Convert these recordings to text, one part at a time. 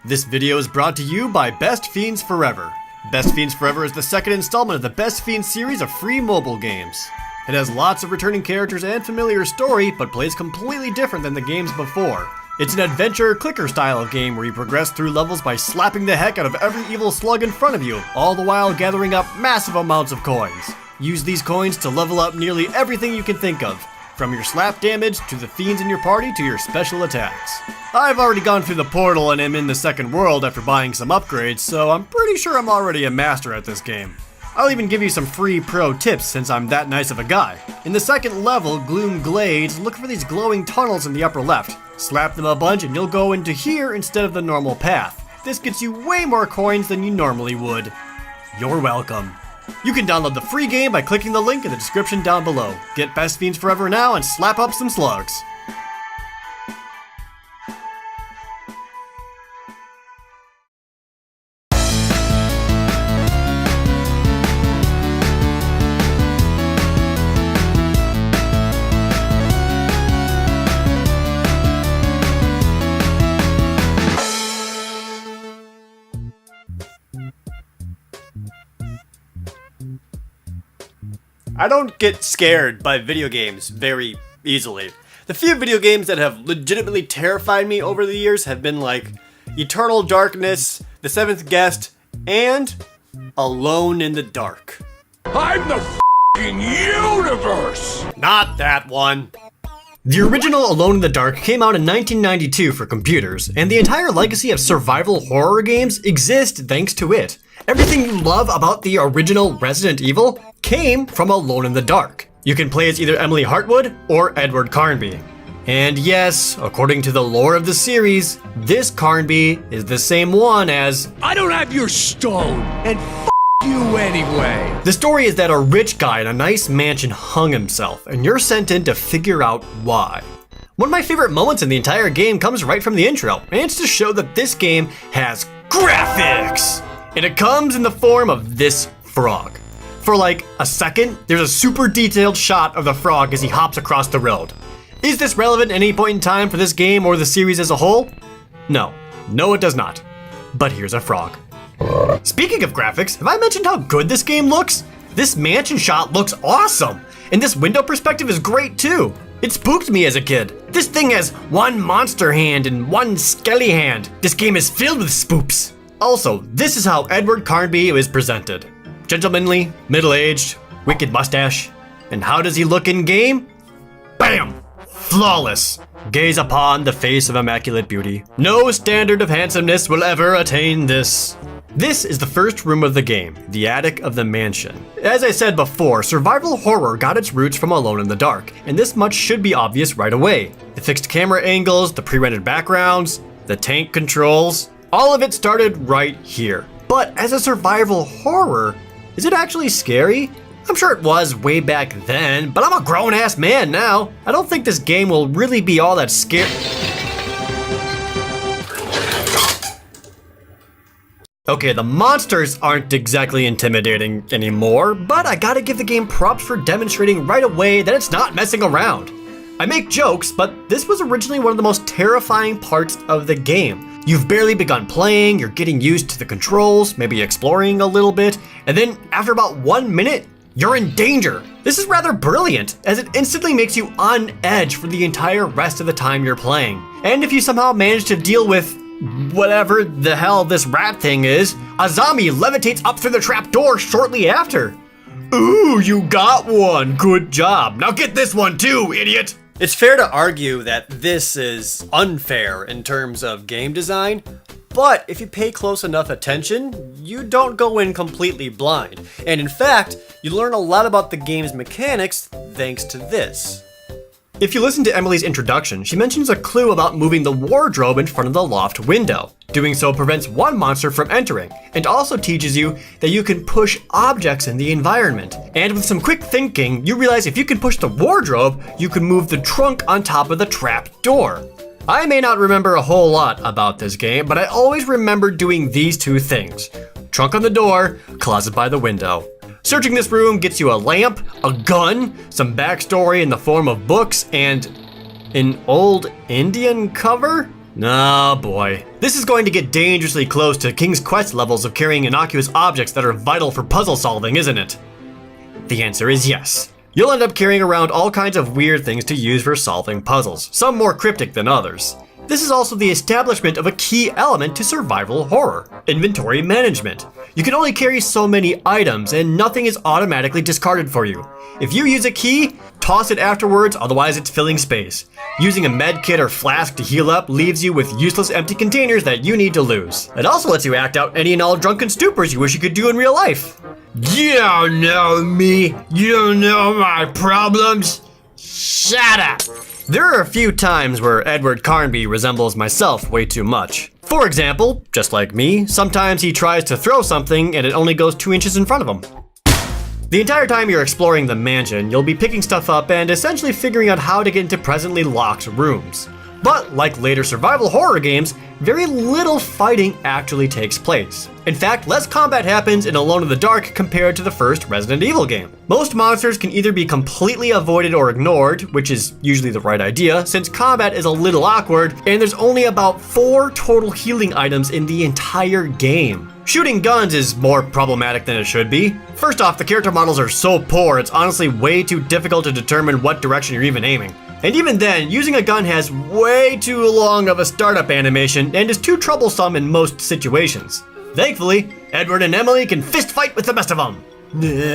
This video is brought to you by Best Fiends Forever. Best Fiends Forever is the second installment of the Best Fiends series of free mobile games. It has lots of returning characters and familiar story, but plays completely different than the games before. It's an adventure clicker style of game where you progress through levels by slapping the heck out of every evil slug in front of you, all the while gathering up massive amounts of coins. Use these coins to level up nearly everything you can think of, from your slap damage to the fiends in your party to your special attacks. I've already gone through the portal and am in the second world after buying some upgrades, so I'm pretty sure I'm already a master at this game. I'll even give you some free pro tips since I'm that nice of a guy. In the second level, Gloom Glades, look for these glowing tunnels in the upper left. Slap them a bunch and you'll go into here instead of the normal path. This gets you way more coins than you normally would. You're welcome. You can download the free game by clicking the link in the description down below. Get Best Fiends Forever now and slap up some slugs. I don't get scared by video games very easily. The few video games that have legitimately terrified me over the years have been like Eternal Darkness, The Seventh Guest, and Alone in the Dark. I'm the f***ing universe! Not that one. The original Alone in the Dark came out in 1992 for computers, and the entire legacy of survival horror games exists thanks to it. Everything you love about the original Resident Evil came from Alone in the Dark. You can play as either Emily Hartwood or Edward Carnby. And yes, according to the lore of the series, this Carnby is the same one as I don't have your stone, and f*** you anyway. The story is that a rich guy in a nice mansion hung himself, and you're sent in to figure out why. One of my favorite moments in the entire game comes right from the intro, and it's to show that this game has graphics! And it comes in the form of this frog. For like a second, there's a super detailed shot of the frog as he hops across the road. Is this relevant at any point in time for this game or the series as a whole? No. No, it does not. But here's a frog. Speaking of graphics, have I mentioned how good this game looks? This mansion shot looks awesome, and this window perspective is great too. It spooked me as a kid. This thing has one monster hand and one skelly hand. This game is filled with spoops. Also, this is how Edward Carnby is presented. Gentlemanly, middle-aged, wicked mustache. And how does he look in game? Bam! Flawless. Gaze upon the face of immaculate beauty. No standard of handsomeness will ever attain this. This is the first room of the game, the attic of the mansion. As I said before, survival horror got its roots from Alone in the Dark, and this much should be obvious right away. The fixed camera angles, the pre-rendered backgrounds, the tank controls, all of it started right here. But as a survival horror, is it actually scary? I'm sure it was way back then, but I'm a grown-ass man now. I don't think this game will really be all that scary. Okay, the monsters aren't exactly intimidating anymore, but I gotta give the game props for demonstrating right away that it's not messing around. I make jokes, but this was originally one of the most terrifying parts of the game. You've barely begun playing, you're getting used to the controls, maybe exploring a little bit, and then after about 1 minute, you're in danger. This is rather brilliant, as it instantly makes you on edge for the entire rest of the time you're playing. And if you somehow manage to deal with whatever the hell this rat thing is, a zombie levitates up through the trap door shortly after. Ooh, you got one, good job. Now get this one too, idiot. It's fair to argue that this is unfair in terms of game design, but if you pay close enough attention, you don't go in completely blind. And in fact, you learn a lot about the game's mechanics thanks to this. If you listen to Emily's introduction, she mentions a clue about moving the wardrobe in front of the loft window. Doing so prevents one monster from entering, and also teaches you that you can push objects in the environment. And with some quick thinking, you realize if you can push the wardrobe, you can move the trunk on top of the trap door. I may not remember a whole lot about this game, but I always remember doing these two things. Trunk on the door, closet by the window. Searching this room gets you a lamp, a gun, some backstory in the form of books, and an old Indian cover? Oh boy. This is going to get dangerously close to King's Quest levels of carrying innocuous objects that are vital for puzzle solving, isn't it? The answer is yes. You'll end up carrying around all kinds of weird things to use for solving puzzles, some more cryptic than others. This is also the establishment of a key element to survival horror: inventory management. You can only carry so many items, and nothing is automatically discarded for you. If you use a key, toss it afterwards, otherwise it's filling space. Using a med kit or flask to heal up leaves you with useless empty containers that you need to lose. It also lets you act out any and all drunken stupors you wish you could do in real life. You don't know me. You don't know my problems. Shut up. There are a few times where Edward Carnby resembles myself way too much. For example, just like me, sometimes he tries to throw something and it only goes 2 inches in front of him. The entire time you're exploring the mansion, you'll be picking stuff up and essentially figuring out how to get into presently locked rooms. But like later survival horror games, very little fighting actually takes place. In fact, less combat happens in Alone in the Dark compared to the first Resident Evil game. Most monsters can either be completely avoided or ignored, which is usually the right idea, since combat is a little awkward, and there's only about 4 total healing items in the entire game. Shooting guns is more problematic than it should be. First off, the character models are so poor, it's honestly way too difficult to determine what direction you're even aiming. And even then, using a gun has way too long of a startup animation and is too troublesome in most situations. Thankfully, Edward and Emily can fist fight with the best of them.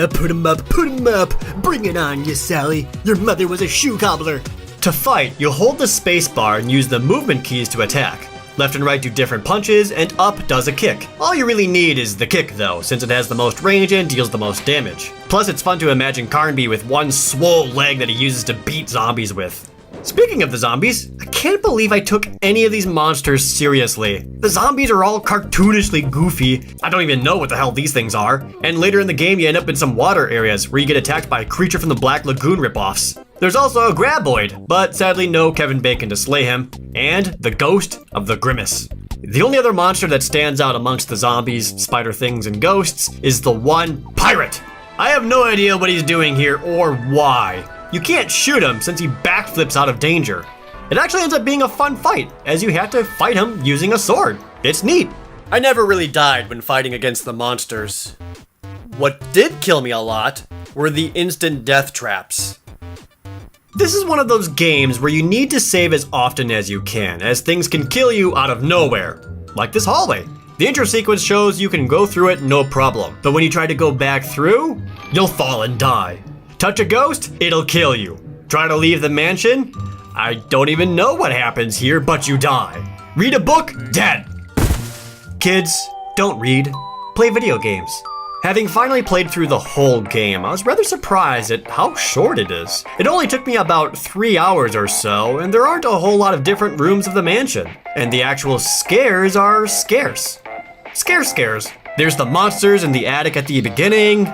Put 'em up, put 'em up. Bring it on, you Sally. Your mother was a shoe cobbler. To fight, you'll hold the space bar and use the movement keys to attack. Left and right do different punches, and up does a kick. All you really need is the kick though, since it has the most range and deals the most damage. Plus it's fun to imagine Carnby with one swole leg that he uses to beat zombies with. Speaking of the zombies, I can't believe I took any of these monsters seriously. The zombies are all cartoonishly goofy. I don't even know what the hell these things are. And later in the game you end up in some water areas where you get attacked by a creature from the Black Lagoon ripoffs. There's also a Graboid, but sadly no Kevin Bacon to slay him, and the Ghost of the Grimace. The only other monster that stands out amongst the zombies, spider things, and ghosts is the one pirate. I have no idea what he's doing here or why. You can't shoot him since he backflips out of danger. It actually ends up being a fun fight, as you have to fight him using a sword. It's neat. I never really died when fighting against the monsters. What did kill me a lot were the instant death traps. This is one of those games where you need to save as often as you can, as things can kill you out of nowhere, like this hallway. The intro sequence shows you can go through it no problem, but when you try to go back through, you'll fall and die. Touch a ghost, it'll kill you. Try to leave the mansion, I don't even know what happens here, but you die. Read a book, dead. Kids, don't read, play video games. Having finally played through the whole game, I was rather surprised at how short it is. It only took me about 3 hours or so, and there aren't a whole lot of different rooms of the mansion. And the actual scares are scarce. Scares. There's the monsters in the attic at the beginning.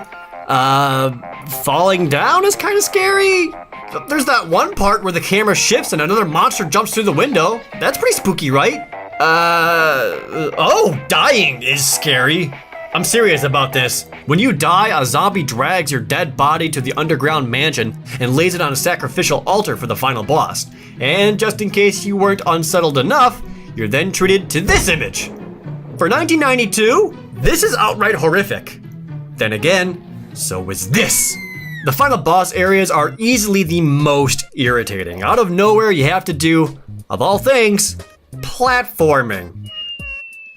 Falling down is kind of scary. There's that one part where the camera shifts and another monster jumps through the window. That's pretty spooky, right? Dying is scary. I'm serious about this. When you die, a zombie drags your dead body to the underground mansion and lays it on a sacrificial altar for the final boss. And just in case you weren't unsettled enough, you're then treated to this image. For 1992, this is outright horrific. Then again, so is this. The final boss areas are easily the most irritating. Out of nowhere, you have to do, of all things, platforming.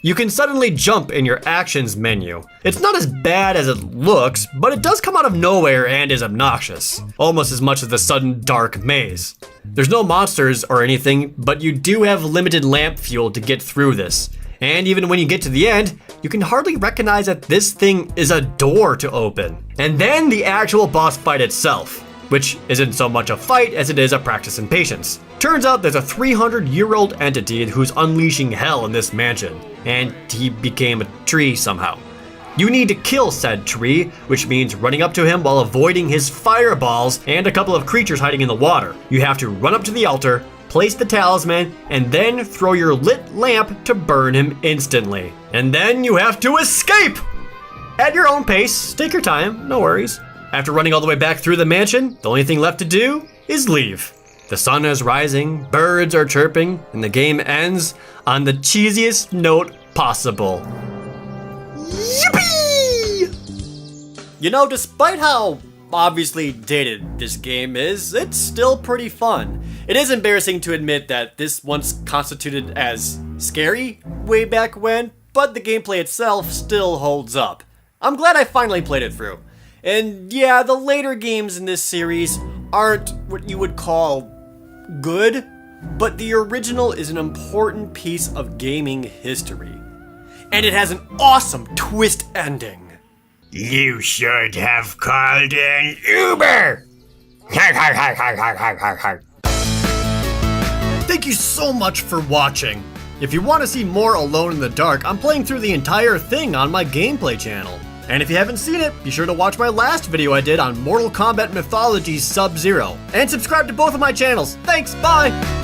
You can suddenly jump in your actions menu. It's not as bad as it looks, but it does come out of nowhere and is obnoxious. Almost as much as the sudden dark maze. There's no monsters or anything, but you do have limited lamp fuel to get through this. And even when you get to the end, you can hardly recognize that this thing is a door to open. And then the actual boss fight itself, which isn't so much a fight as it is a practice in patience. Turns out there's a 300-year-old entity who's unleashing hell in this mansion, and he became a tree somehow. You need to kill said tree, which means running up to him while avoiding his fireballs and a couple of creatures hiding in the water. You have to run up to the altar, place the talisman, and then throw your lit lamp to burn him instantly. And then you have to escape! At your own pace, take your time, no worries. After running all the way back through the mansion, the only thing left to do is leave. The sun is rising, birds are chirping, and the game ends on the cheesiest note possible. Yippee! You know, despite how obviously dated this game is, it's still pretty fun. It is embarrassing to admit that this once constituted as scary way back when, but the gameplay itself still holds up. I'm glad I finally played it through. And yeah, the later games in this series aren't what you would call good, but the original is an important piece of gaming history. And it has an awesome twist ending. You should have called an Uber! Thank you so much for watching. If you want to see more Alone in the Dark, I'm playing through the entire thing on my gameplay channel. And if you haven't seen it, be sure to watch my last video I did on Mortal Kombat Mythology Sub-Zero. And subscribe to both of my channels. Thanks, bye!